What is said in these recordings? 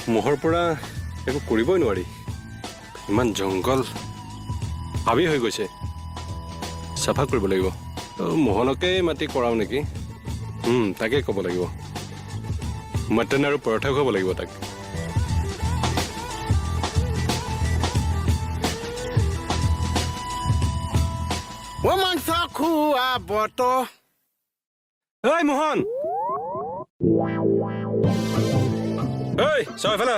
মহৰ পৰা একো কৰিবই নোৱাৰি ইমান জংঘল হাবি হৈ গৈছে চাফা কৰিব লাগিব মোহনকে মাটি কৰাও নেকি তাকে ক'ব লাগিব মটন আৰু পৰঠা খুৱাব লাগিব তাক ও মাংস খোৱা বত ঐ মোহন ঐ চাও এফালে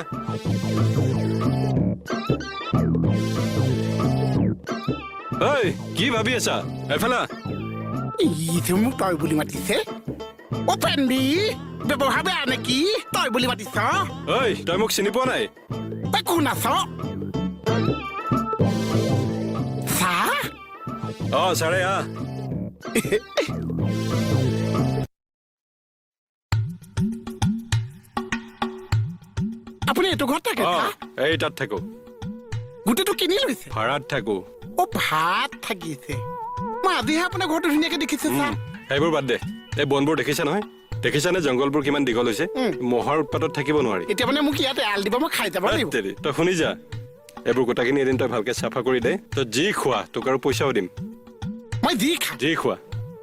ঐ কি ভাবি আছা এফালে ইটো মোক তই বুলি মাতিছে অ পেন্দি ব্যৱহাৰ বেয়া নেকি তই বুলি মাতিছ ঐ তই মোক চিনি পোৱা নাই তই কোন আছ চাহ ছাৰে আপুনি এইটো ঘৰত থাকে এই তাত থাকো গোটেইটো কিনি লৈছে ভাড়াত থাকো অ ভাত থাকিছে মই আজিহে আপোনাৰ ঘৰটো ধুনীয়াকে দেখিছো ছাৰ সেইবোৰ বাদ দে এই বনবোৰ দেখিছা নহয় দেখিছানে জংঘলবোৰ কিমান দীঘল হৈছে মহৰ উৎপাতত থাকিব নোৱাৰি এতিয়া মানে মোক ইয়াতে এৰাল দিব মই খাই যাব লাগিব তই শুনি যা এইবোৰ গোটাখিনি এদিন তই ভালকে চাফা কৰি দে তই যি খোৱা তোক আৰু পইচাও দিম মই যি খাম যি খোৱা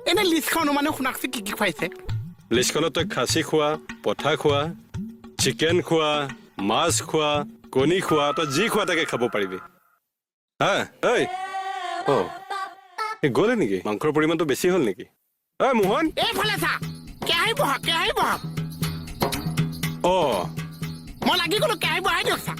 এনে লিষ্টখন অনুমানে শুনাকছে কি কি খুৱাইছে লিষ্টখনত তই খাচী খোৱা পঠা খোৱা চিকেন খোৱা মাছ খোৱা কণী খোৱা তই যি খোৱা তাকে খাব পাৰিবি হা ঐ গ'লে নেকি মাংসৰ পৰিমাণটো বেছি হ'ল নেকি ঐ মোহন এইফালে চা কেহাই বহা মই লাগি গলো কেহাই বহাই দিয়ক চা